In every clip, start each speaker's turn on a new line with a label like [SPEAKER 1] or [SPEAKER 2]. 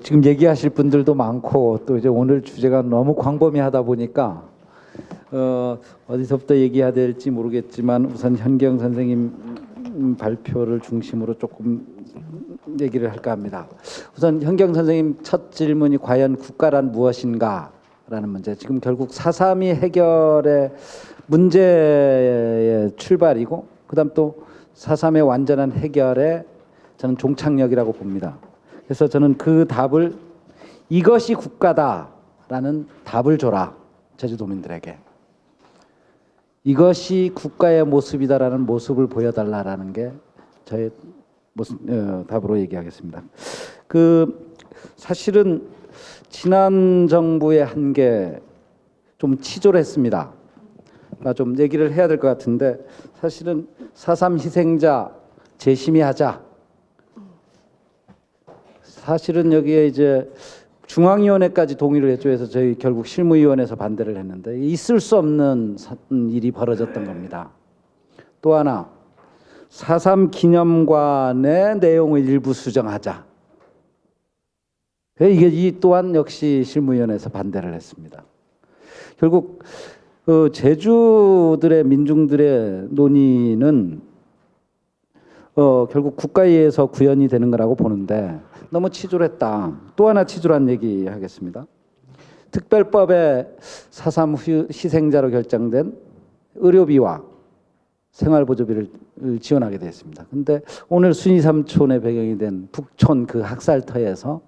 [SPEAKER 1] 지금 얘기하실 분들도 많고 또 이제 오늘 주제가 너무 광범위하다 보니까 어디서부터 얘기해야 될지 모르겠지만 우선 현경 선생님 발표를 중심으로 조금 얘기를 할까 합니다. 우선 현경 선생님 첫 질문이 과연 국가란 무엇인가라는 문제. 지금 결국 4.3이 해결의 문제의 출발이고 그다음 또 4.3의 완전한 해결의 저는 종착역이라고 봅니다. 그래서 저는 그 답을 이것이 국가다라는 답을 줘라 제주도민들에게. 이것이 국가의 모습이다라는 모습을 보여달라라는 게 저의 답으로 얘기하겠습니다. 사실은 지난 정부의 한 게 좀 치졸했습니다. 좀 얘기를 해야 될 것 같은데 사실은 4.3 희생자 재심의하자. 사실은 여기에 이제 중앙위원회까지 동의를 했죠. 해서 저희 결국 실무위원회에서 반대를 했는데 있을 수 없는 일이 벌어졌던 겁니다. 또 하나 4.3 기념관의 내용을 일부 수정하자. 이게 이 또한 역시 실무위원회에서 반대를 했습니다. 결국 제주들의 민중들의 논의는 결국 국가에 의해서 구현이 되는 거라고 보는데 너무 치졸했다. 또 하나 치졸한 얘기 하겠습니다. 특별법에 4.3 희생자로 결정된 의료비와 생활보조비를 지원하게 되었습니다. 근데 오늘 순이삼촌의 배경이 된 북촌 그 학살터에서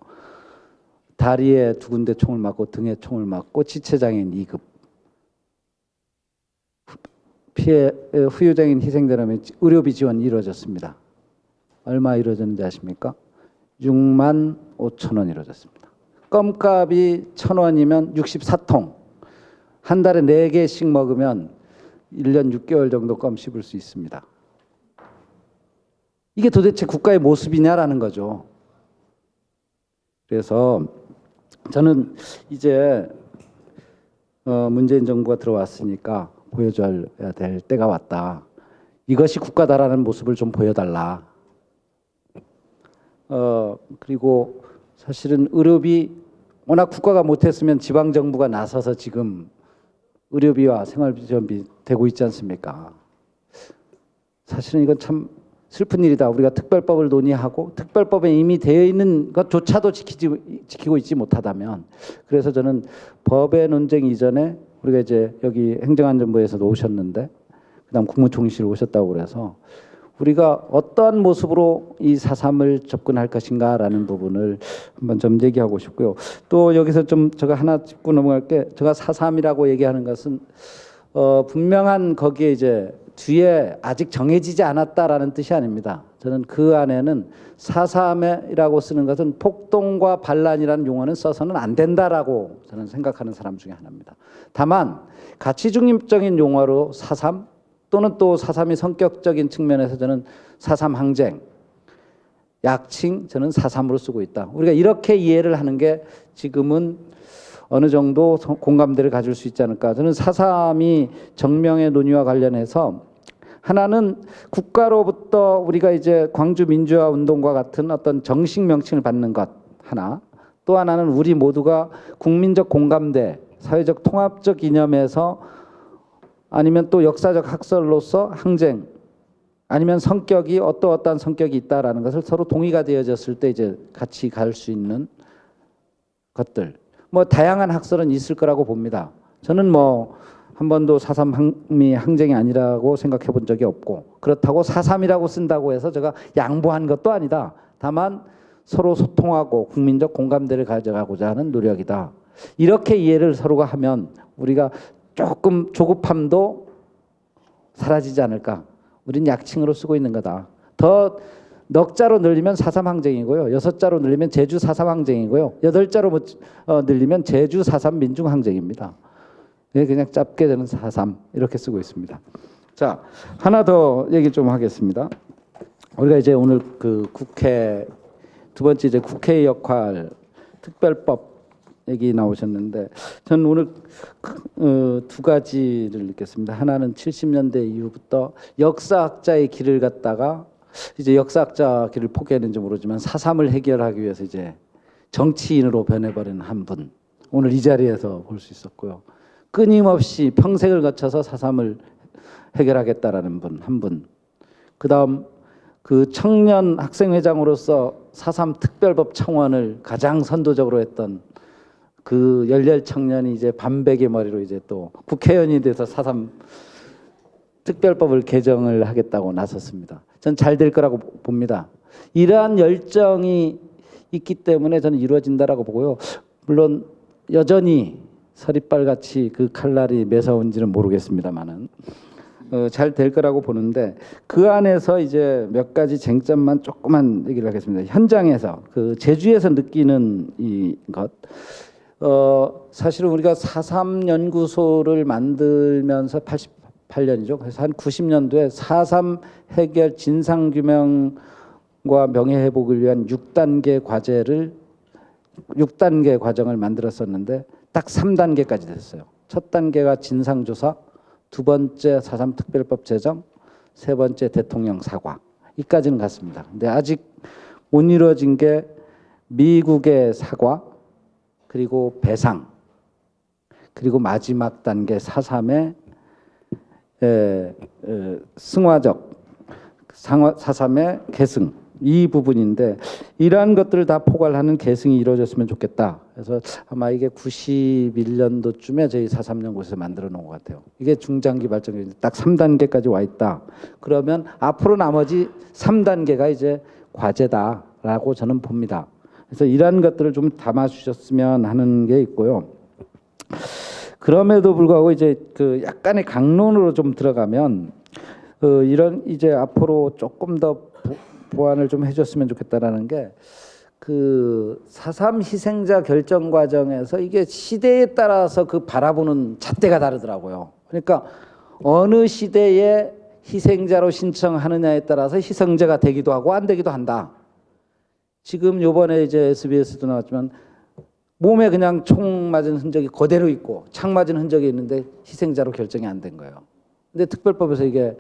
[SPEAKER 1] 다리에 2군데 총을 맞고 등에 총을 맞고 지체장애인 2급 피해 후유장애인 희생자라면 의료비 지원이 이루어졌습니다. 얼마 이루어졌는지 아십니까? 6만 5천 원 이루어졌습니다. 껌값이 1,000원이면 64통. 한 달에 4개씩 먹으면 1년 6개월 정도 껌 씹을 수 있습니다. 이게 도대체 국가의 모습이냐라는 거죠. 그래서 저는 이제 문재인 정부가 들어왔으니까 보여줘야 될 때가 왔다. 이것이 국가다라는 모습을 좀 보여달라. 그리고 사실은 의료비 워낙 국가가 못했으면 지방정부가 나서서 지금 의료비와 생활비전비 되고 있지 않습니까? 사실은 이건 참 슬픈 일이다. 우리가 특별법을 논의하고 특별법에 이미 되어 있는 것조차도 지키고 있지 못하다면, 그래서 저는 법의 논쟁 이전에 우리가 이제 여기 행정안전부에서도 오셨는데 그다음 국무총리실 오셨다고 그래서 우리가 어떠한 모습으로 이 4.3을 접근할 것인가라는 부분을 한번 좀 얘기하고 싶고요. 또 여기서 좀 제가 하나 짚고 넘어갈 게, 제가 4.3이라고 얘기하는 것은 분명한 거기에 이제 뒤에 아직 정해지지 않았다라는 뜻이 아닙니다. 저는 그 안에는 4.3이라고 쓰는 것은 폭동과 반란이라는 용어는 써서는 안 된다라고 저는 생각하는 사람 중에 하나입니다. 다만 가치 중립적인 용어로 4.3 또는 또 4.3이 성격적인 측면에서 저는 4.3 항쟁, 약칭 저는 4.3으로 쓰고 있다. 우리가 이렇게 이해를 하는 게 지금은 어느 정도 공감대를 가질 수 있지 않을까. 저는 4.3이 정명의 논의와 관련해서 하나는 국가로부터 우리가 이제 광주 민주화 운동과 같은 어떤 정식 명칭을 받는 것 하나, 또 하나는 우리 모두가 국민적 공감대, 사회적 통합적 이념에서 아니면 또 역사적 학설로서 항쟁 아니면 성격이 어떠한 성격이 있다라는 것을 서로 동의가 되어졌을 때 이제 같이 갈 수 있는 것들. 뭐 다양한 학설은 있을 거라고 봅니다. 저는 뭐 한 번도 4.3이 항쟁이 아니라고 생각해 본 적이 없고, 그렇다고 4.3이라고 쓴다고 해서 제가 양보한 것도 아니다. 다만 서로 소통하고 국민적 공감대를 가져가고자 하는 노력이다. 이렇게 이해를 서로가 하면 우리가 조금 조급함도 사라지지 않을까. 우린 약칭으로 쓰고 있는 거다. 더 넉자로 늘리면 4.3 항쟁이고요. 6자로 늘리면 제주 4.3 항쟁이고요. 8자로 늘리면 제주 4.3 민중 항쟁입니다. 그냥 짧게 저는 4.3 이렇게 쓰고 있습니다. 자, 하나 더 얘기 좀 하겠습니다. 우리가 이제 오늘 그 국회 두 번째 이제 국회의 역할 특별법 얘기 나오셨는데, 저는 오늘 두 가지를 느꼈습니다. 하나는 70년대 이후부터 역사학자의 길을 갔다가 이제 역사학자 길을 포기했는지 모르지만 4.3을 해결하기 위해서 이제 정치인으로 변해버린 한 분, 오늘 이 자리에서 볼 수 있었고요. 끊임없이 평생을 거쳐서 4.3을 해결하겠다라는 분, 한 분. 그다음 그 청년 학생회장으로서 4.3 특별법 청원을 가장 선도적으로 했던 그 열렬 청년이 이제 반백의 머리로 이제 또 국회의원이 돼서 4.3 특별법을 개정을 하겠다고 나섰습니다. 전 잘 될 거라고 봅니다. 이러한 열정이 있기 때문에 저는 이루어진다라고 보고요. 물론 여전히 서리빨같이 그 칼날이 매서운지는 모르겠습니다만은 잘 될 거라고 보는데 그 안에서 이제 몇 가지 쟁점만 조그만 얘기를 하겠습니다. 현장에서 그 제주에서 느끼는 이 것. 사실은 우리가 4.3 연구소를 만들면서 88년이죠. 그래서 한 90년도에 4.3 해결 진상규명과 명예회복을 위한 6단계 과정을 만들었었는데 딱 3단계까지 됐어요. 첫 단계가 진상조사, 두 번째 4.3 특별법 제정, 세 번째 대통령 사과. 이까지는 갔습니다. 근데 아직 못 이루어진 게 미국의 사과, 그리고 배상, 그리고 마지막 단계 4.3의 승화적 4.3의 계승, 이 부분인데 이러한 것들을 다 포괄하는 계승이 이루어졌으면 좋겠다. 그래서 아마 이게 91년도쯤에 저희 4.3 연구소에서 만들어 놓은 것 같아요. 이게 중장기 발전이 딱 3단계까지 와 있다. 그러면 앞으로 나머지 3단계가 이제 과제다라고 저는 봅니다. 그래서 이러한 것들을 좀 담아주셨으면 하는 게 있고요. 그럼에도 불구하고 이제 그 약간의 강론으로 좀 들어가면 이런 이제 앞으로 조금 더 보완을 좀 해줬으면 좋겠다라는 게 그 4.3 희생자 결정 과정에서 이게 시대에 따라서 그 바라보는 잣대가 다르더라고요. 그러니까 어느 시대에 희생자로 신청하느냐에 따라서 희생자가 되기도 하고 안 되기도 한다. 지금 요번에 이제 SBS도 나왔지만 몸에 그냥 총 맞은 흔적이 그대로 있고 창 맞은 흔적이 있는데 희생자로 결정이 안 된 거예요. 근데 특별법에서 이게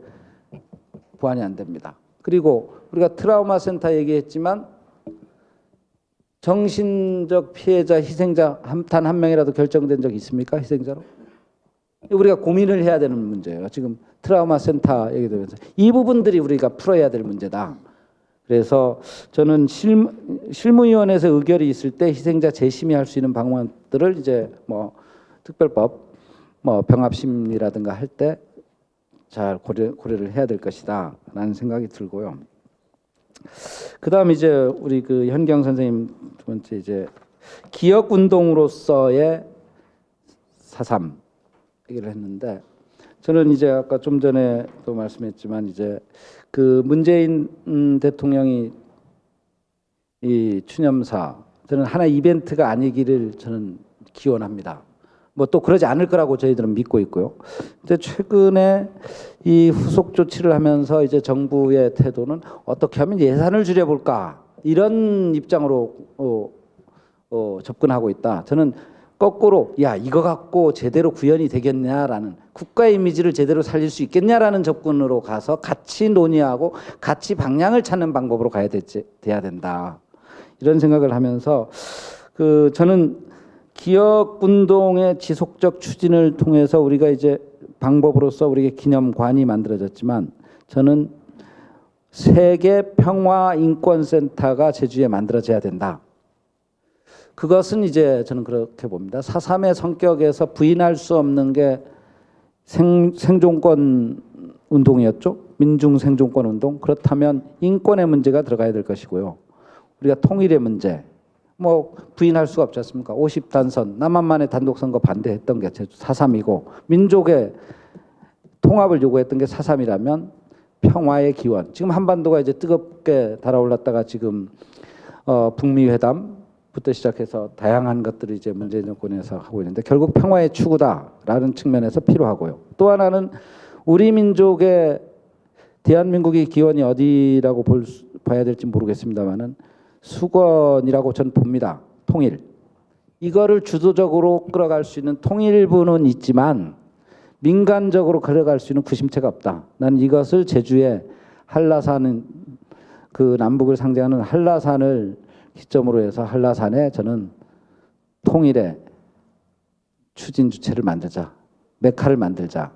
[SPEAKER 1] 보완이 안 됩니다. 그리고 우리가 트라우마 센터 얘기했지만 정신적 피해자 희생자 단 한 명이라도 결정된 적이 있습니까? 희생자로? 우리가 고민을 해야 되는 문제예요. 지금 트라우마 센터 얘기되면서 이 부분들이 우리가 풀어야 될 문제다. 그래서 저는 실무위원회에서 의결이 있을 때 희생자 재심의할 수 있는 방법들을 이제 뭐 특별법, 뭐 병합심리라든가 할 때 잘 고려를 해야 될 것이다라는 생각이 들고요. 그다음 이제 우리 그 현경 선생님 두 번째 이제 기억 운동으로서의 4.3 얘기를 했는데 저는 이제 아까 좀 전에도 말씀했지만 이제 그 문재인 대통령이 이 추념사 저는 하나의 이벤트가 아니기를 저는 기원합니다. 뭐 또 그러지 않을 거라고 저희들은 믿고 있고요. 근데 최근에 이 후속 조치를 하면서 이제 정부의 태도는 어떻게 하면 예산을 줄여볼까 이런 입장으로 접근하고 있다. 저는 거꾸로 야 이거 갖고 제대로 구현이 되겠냐라는 국가의 이미지를 제대로 살릴 수 있겠냐라는 접근으로 가서 같이 논의하고 같이 방향을 찾는 방법으로 돼야 된다. 이런 생각을 하면서 그 저는 기억 운동의 지속적 추진을 통해서 우리가 이제 방법으로서 우리에게 기념관이 만들어졌지만 저는 세계 평화 인권 센터가 제주에 만들어져야 된다. 그것은 이제 저는 그렇게 봅니다. 4.3의 성격에서 부인할 수 없는 게 생존권 운동이었죠. 민중 생존권 운동. 그렇다면 인권의 문제가 들어가야 될 것이고요. 우리가 통일의 문제. 뭐 부인할 수가 없지 않습니까? 50단선, 남한만의 단독선거 반대했던 게 4.3이고 민족의 통합을 요구했던 게 4.3이라면 평화의 기원. 지금 한반도가 이제 뜨겁게 달아올랐다가 지금 북미 회담부터 시작해서 다양한 것들을 이제 문재인 정권에서 하고 있는데 결국 평화의 추구다라는 측면에서 필요하고요. 또 하나는 우리 민족의 대한민국의 기원이 어디라고 봐야 될지 모르겠습니다만은 수건이라고 저는 봅니다. 통일. 이거를 주도적으로 끌어갈 수 있는 통일부는 있지만 민간적으로 끌어갈 수 있는 구심체가 없다. 난 이것을 제주의 한라산 그 남북을 상징하는 한라산을 기점으로 해서 한라산에 저는 통일의 추진 주체를 만들자, 메카를 만들자.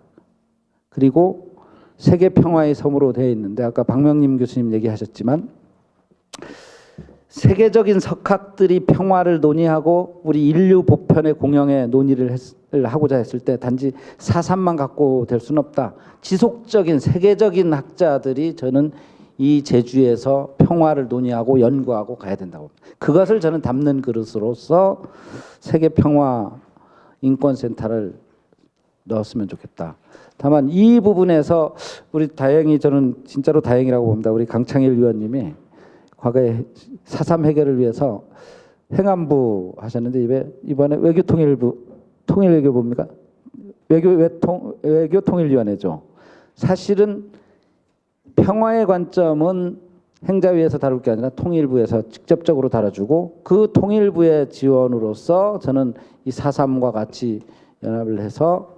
[SPEAKER 1] 그리고 세계 평화의 섬으로 되어 있는데 아까 박명림 교수님 얘기하셨지만 세계적인 석학들이 평화를 논의하고 우리 인류 보편의 공영의 논의를 하고자 했을 때 단지 4.3만 갖고 될 수는 없다. 지속적인 세계적인 학자들이 저는 이 제주에서 평화를 논의하고 연구하고 가야 된다고. 그것을 저는 담는 그릇으로서 세계 평화 인권센터를 넣었으면 좋겠다. 다만 이 부분에서 우리 다행히 저는 진짜로 다행이라고 봅니다. 우리 강창일 의원님이 과거에 4.3 해결을 위해서 행안부 하셨는데 이번에 외교통일부 통일외교부입니까? 외교통일위원회죠. 사실은 평화의 관점은 행자위에서 다룰 게 아니라 통일부에서 직접적으로 다뤄주고 그 통일부의 지원으로서 저는 이 4.3과 같이 연합을 해서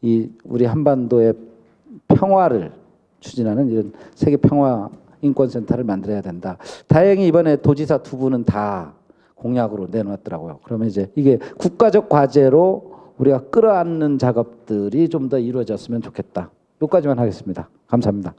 [SPEAKER 1] 이 우리 한반도의 평화를 추진하는 이런 세계 평화 인권센터를 만들어야 된다. 다행히 이번에 도지사 두 분은 다 공약으로 내놓았더라고요. 그러면 이제 이게 국가적 과제로 우리가 끌어안는 작업들이 좀 더 이루어졌으면 좋겠다. 여기까지만 하겠습니다. 감사합니다.